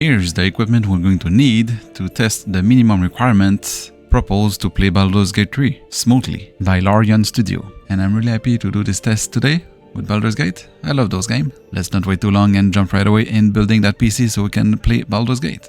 Here's the equipment we're going to need to test the minimum requirements proposed to play Baldur's Gate 3 smoothly by Larian Studio. And I'm really happy to do this test today with Baldur's Gate. I love those games. Let's not wait too long and jump right away in building that PC so we can play Baldur's Gate.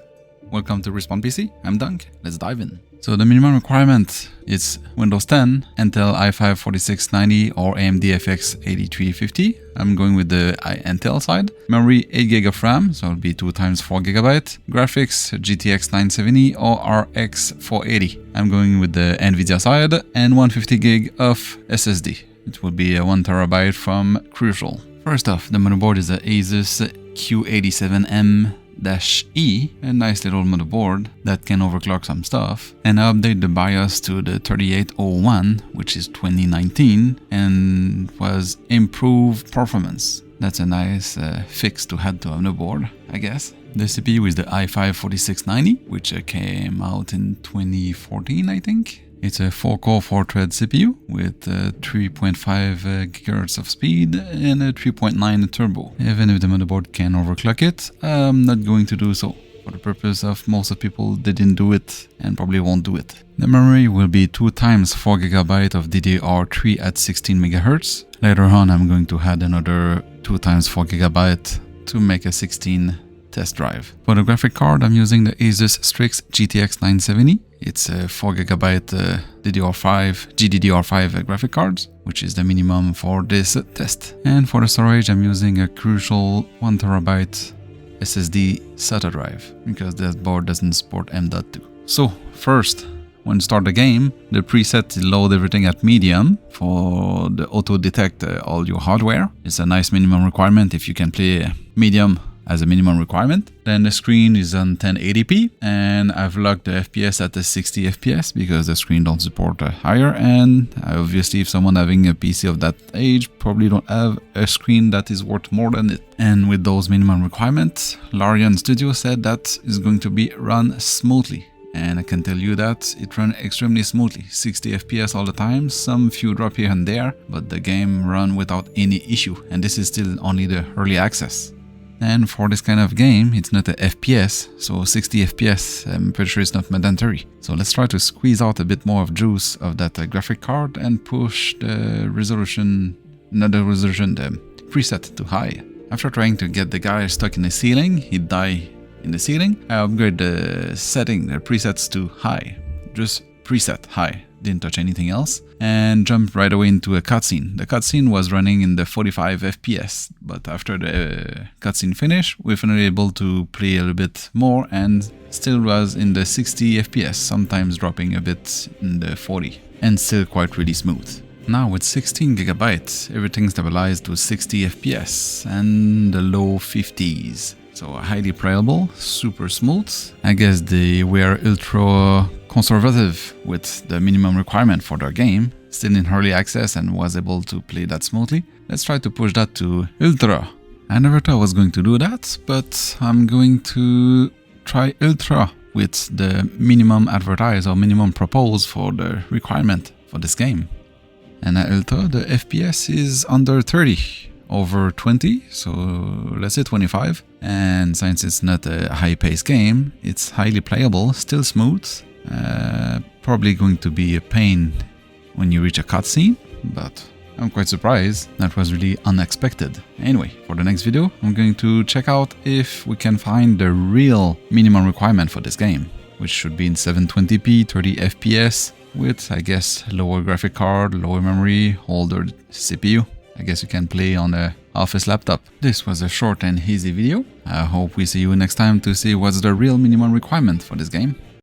Welcome to Respawn PC, I'm Dunk, let's dive in. So the minimum requirement is Windows 10, Intel i5-4690 or AMD FX-8350. I'm going with the Intel side. Memory 8GB of RAM, so it'll be 2 times 4GB. Graphics GTX970 or RX 480. I'm going with the Nvidia side and 150GB of SSD. It will be a 1TB from Crucial. First off, the motherboard is a Asus Q87M-E, a nice little motherboard that can overclock some stuff, and I update the BIOS to the 3801, which is 2019, and was improved performance. That's a nice fix to add to a motherboard, I guess. The CPU is the i5-4690, which came out in 2014, I think. It's a 4-core 4-thread CPU with 3.5 GHz of speed and a 3.9 turbo. Even if the motherboard can overclock it, I'm not going to do so. For the purpose of most of people didn't do it and probably won't do it. The memory will be 2 times 4GB of DDR3 at 16 MHz. Later on I'm going to add another 2 times 4GB to make a 16 test drive. For the graphic card, I'm using the Asus Strix GTX970. It's a 4GB GDDR5 graphic cards, which is the minimum for this test. And for the storage, I'm using a Crucial 1TB SSD SATA drive, because that board doesn't support M.2. So first, when you start the game, the preset load everything at medium for the auto detect all your hardware. It's a nice minimum requirement if you can play medium as a minimum requirement. Then the screen is on 1080p and I've locked the FPS at the 60 FPS because the screen don't support higher, and obviously if someone having a PC of that age probably don't have a screen that is worth more than it. And with those minimum requirements, Larian Studio said that is going to be run smoothly. And I can tell you that it ran extremely smoothly, 60 FPS all the time, some few drop here and there, but the game ran without any issue, and this is still only the early access. And for this kind of game, it's not a FPS, so 60 FPS I'm pretty sure it's not mandatory. So let's try to squeeze out a bit more of juice of that graphic card and push the resolution, not the resolution, the preset to high. After trying to get the guy stuck in the ceiling, he'd die in the ceiling. I upgrade the setting, the presets to high, just preset high. Didn't touch anything else, and jumped right away into a cutscene. The cutscene was running in the 45 FPS, but after the cutscene finished, we were finally able to play a little bit more and still was in the 60 FPS, sometimes dropping a bit in the 40, and still quite really smooth. Now with 16GB, everything stabilized to 60 FPS and the low 50s. So highly playable, super smooth. I guess they were ultra conservative with the minimum requirement for their game, still in early access and was able to play that smoothly. Let's try to push that to ultra. I never thought I was going to do that, but I'm going to try ultra with the minimum advertised or minimum proposed for the requirement for this game. And at ultra, the FPS is under 30. Over 20, so let's say 25. And since it's not a high-paced game, it's highly playable, still smooth. Probably going to be a pain when you reach a cutscene, but I'm quite surprised. That was really unexpected. Anyway, for the next video, I'm going to check out if we can find the real minimum requirement for this game, which should be in 720p, 30 FPS, with, I guess, lower graphic card, lower memory, older CPU. I guess you can play on a office laptop. This was a short and easy video. I hope we see you next time to see what's the real minimum requirement for this game.